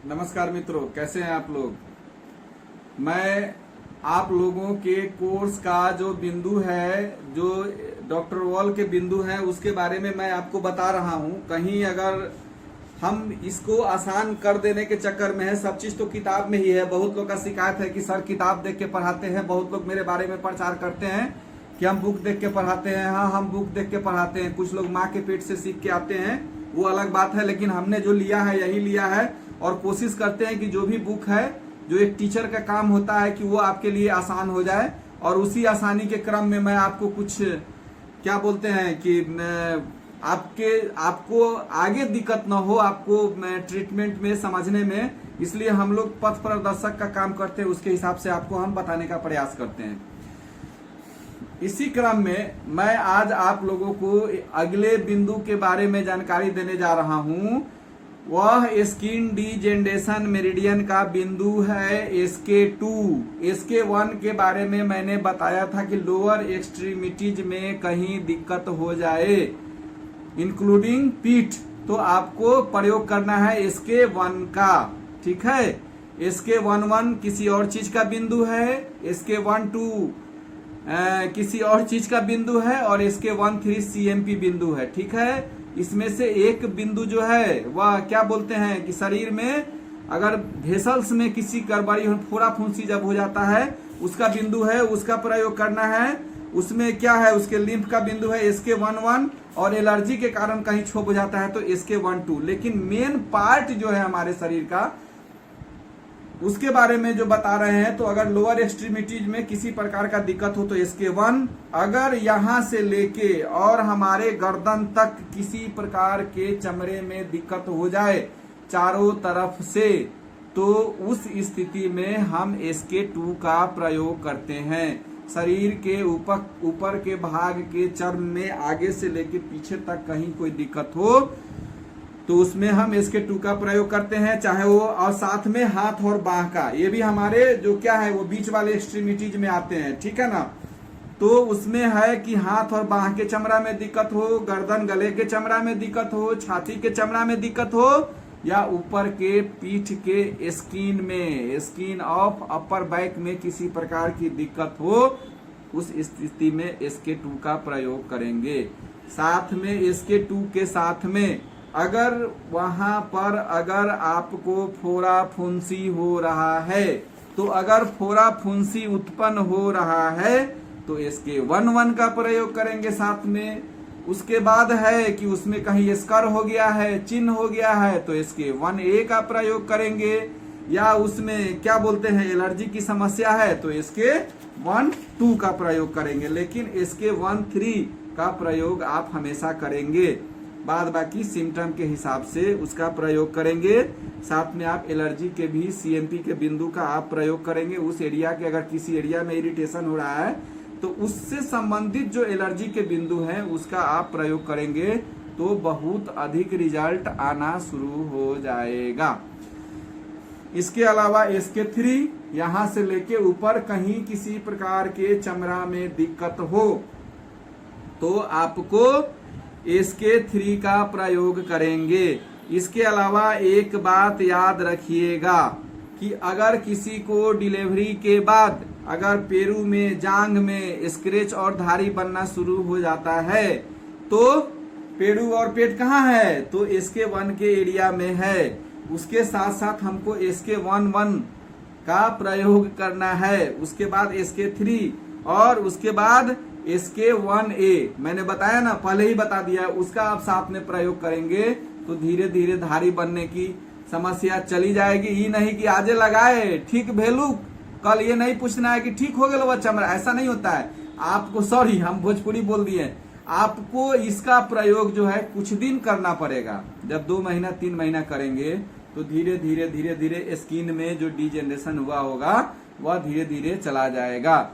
नमस्कार मित्रों, कैसे हैं आप लोग। मैं आप लोगों के कोर्स का जो बिंदु है, जो डॉक्टर वॉल के बिंदु हैं, उसके बारे में मैं आपको बता रहा हूं। कहीं अगर हम इसको आसान कर देने के चक्कर में है, सब चीज तो किताब में ही है। बहुत लोग का शिकायत है कि सर किताब देख के पढ़ाते हैं। बहुत लोग मेरे बारे में प्रचार करते हैं कि हम बुक देख के पढ़ाते हैं। हाँ, हम बुक देख के पढ़ाते हैं। कुछ लोग माँ के पेट से सीख के आते हैं, वो अलग बात है, लेकिन हमने जो लिया है यही लिया है। और कोशिश करते हैं कि जो भी बुक है, जो एक टीचर का काम होता है कि वो आपके लिए आसान हो जाए। और उसी आसानी के क्रम में मैं आपको कुछ क्या बोलते हैं कि आपको आगे दिक्कत ना हो, आपको ट्रीटमेंट में समझने में, इसलिए हम लोग पथ प्रदर्शक का काम करते हैं। उसके हिसाब से आपको हम बताने का प्रयास करते हैं। इसी क्रम में मैं आज आप लोगों को अगले बिंदु के बारे में जानकारी देने जा रहा हूं। वह स्किन डीजेनरेशन मेरिडियन का बिंदु है SK2। SK1 के बारे में मैंने बताया था कि लोअर एक्सट्रीमिटीज में कहीं दिक्कत हो जाए, इंक्लूडिंग पीठ, तो आपको प्रयोग करना है SK1 का। ठीक है, SK11 किसी और चीज का बिंदु है, SK12 किसी और चीज का बिंदु है, और SK13 CMP बिंदु है। ठीक है, इसमें से एक बिंदु जो है वह क्या बोलते हैं कि शरीर में अगर वेसल्स में किसी गड़बड़ी, फोड़ा फुंसी जब हो जाता है, उसका बिंदु है, उसका प्रयोग करना है। उसमें क्या है, उसके लिम्फ का बिंदु है SK11, और एलर्जी के कारण कहीं छोप हो जाता है तो SK12। लेकिन मेन पार्ट जो है हमारे शरीर का, उसके बारे में जो बता रहे हैं, तो अगर लोअर एक्सट्रीमिटीज में किसी प्रकार का दिक्कत हो तो SK1, अगर यहां से लेके और हमारे गर्दन तक किसी प्रकार के चमड़े में दिक्कत हो जाए चारों तरफ से, तो उस स्थिति में हम SK2 का प्रयोग करते हैं। शरीर के ऊपर के भाग के चर्म में आगे से लेके पीछे तक कहीं कोई दिक्कत हो तो उसमें हम SK2 का प्रयोग करते हैं, चाहे वो, और साथ में हाथ और बाह का, ये भी हमारे जो क्या है वो बीच वाले एक्सट्रीमिटीज में आते हैं। ठीक है ना, तो उसमें है कि हाथ और बाह के चमड़ा में दिक्कत हो, गर्दन गले के चमड़ा में दिक्कत हो, छाती के चमड़ा में दिक्कत हो, या ऊपर के पीठ के स्किन में, स्किन ऑफ अपर बैक में किसी प्रकार की दिक्कत हो, उस स्थिति में SK2 का प्रयोग करेंगे। साथ में SK2 के साथ में अगर वहां पर अगर आपको फोड़ा फुंसी हो रहा है, तो अगर फोड़ा फुंसी उत्पन्न हो रहा है तो SK11 का प्रयोग करेंगे साथ में। उसके बाद है कि उसमें कहीं स्कर हो गया है, चिन्ह हो गया है, तो SK1A का प्रयोग करेंगे। या उसमें क्या बोलते हैं एलर्जी की समस्या है तो SK12 का प्रयोग करेंगे। लेकिन SK13 का प्रयोग आप हमेशा करेंगे, बाद बाकी सिम्टम के हिसाब से उसका प्रयोग करेंगे। साथ में आप एलर्जी के भी CMP के बिंदु का आप प्रयोग करेंगे। उस एरिया के अगर किसी एरिया में इरिटेशन हो रहा है तो उससे संबंधित जो एलर्जी के बिंदु हैं उसका आप प्रयोग करेंगे, तो बहुत अधिक रिजल्ट आना शुरू हो जाएगा। इसके अलावा SK3, यहां से लेके ऊपर कहीं किसी प्रकार के चमड़ा में दिक्कत हो तो आपको SK3 का प्रयोग करेंगे। इसके अलावा एक बात याद रखिएगा कि अगर किसी को डिलीवरी के बाद अगर पेरू में, जांघ में स्क्रैच और धारी बनना शुरू हो जाता है, तो पेरू और पेट कहाँ है, तो SK1 के एरिया में है। उसके साथ साथ हमको SK11 का प्रयोग करना है। उसके बाद SK3, और उसके बाद SK1A, मैंने बताया ना, पहले ही बता दिया, उसका आप साथ में प्रयोग करेंगे तो धीरे धीरे धारी बनने की समस्या चली जाएगी। ये नहीं कि आजे लगाए ठीक भेलू, कल ये नहीं पूछना है कि ठीक हो गया वह चमड़ा, ऐसा नहीं होता है। आपको, सॉरी हम भोजपुरी बोल दिए, आपको इसका प्रयोग जो है कुछ दिन करना पड़ेगा। जब 2 महीना 3 महीना करेंगे तो धीरे धीरे स्किन में जो डीजेनरेशन हुआ होगा वह धीरे धीरे चला जाएगा।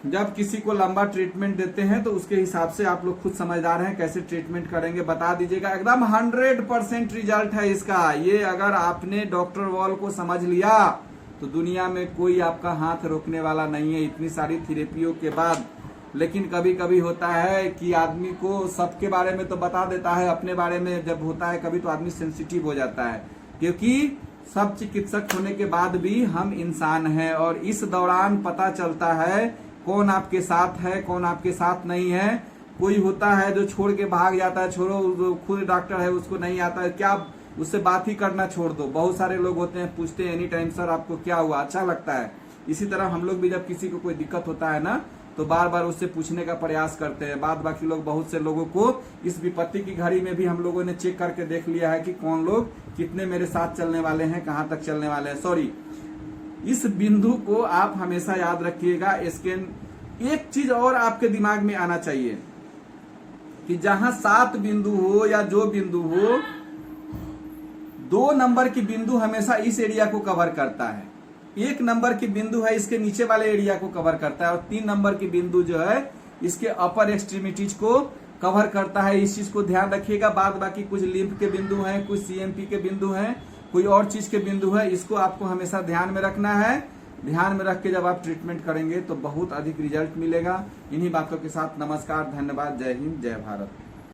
जब किसी को लंबा ट्रीटमेंट देते हैं तो उसके हिसाब से आप लोग खुद समझदार हैं, कैसे ट्रीटमेंट करेंगे बता दीजिएगा। एकदम 100% रिजल्ट है इसका। ये अगर आपने डॉक्टर वॉल को समझ लिया तो दुनिया में कोई आपका हाथ रोकने वाला नहीं है, इतनी सारी थेरेपियों के बाद। लेकिन कभी कभी होता है कि आदमी को सबके बारे में तो बता देता है, अपने बारे में जब होता है कभी तो आदमी सेंसिटिव हो जाता है, क्योंकि सब चिकित्सक होने के बाद भी हम इंसान हैं, और इस दौरान पता चलता है कौन आपके साथ है, कौन आपके साथ नहीं है। कोई होता है जो छोड़ के भाग जाता है, छोड़ो जो खुद डॉक्टर है उसको नहीं आता है, क्या उससे बात ही करना छोड़ दो। बहुत सारे लोग होते हैं, पूछते हैं एनी टाइम सर आपको क्या हुआ, अच्छा लगता है। इसी तरह हम लोग भी जब किसी को कोई दिक्कत होता है ना, तो बार बार उससे पूछने का प्रयास करते हैं। बाद बाकी लोग, बहुत से लोगों को इस विपत्ति की घड़ी में भी हम लोगों ने चेक करके देख लिया है कि कौन लोग कितने मेरे साथ चलने वाले हैं, कहाँ तक चलने वाले हैं। सॉरी, इस बिंदु को आप हमेशा याद रखिएगा। स्कैन, एक चीज और आपके दिमाग में आना चाहिए कि जहां 7 बिंदु हो या जो बिंदु हो, 2 नंबर की बिंदु हमेशा इस एरिया को कवर करता है, 1 नंबर की बिंदु है इसके नीचे वाले एरिया को कवर करता है, और 3 नंबर की बिंदु जो है इसके अपर एक्सट्रीमिटीज को कवर करता है। इस चीज को ध्यान रखिएगा। बाद बाकी कुछ लिम्फ के बिंदु हैं, कुछ सीएमपी के बिंदु हैं, कोई और चीज के बिंदु है, इसको आपको हमेशा ध्यान में रखना है। ध्यान में रख के जब आप ट्रीटमेंट करेंगे तो बहुत अधिक रिजल्ट मिलेगा। इन्हीं बातों के साथ नमस्कार, धन्यवाद, जय हिंद, जय भारत।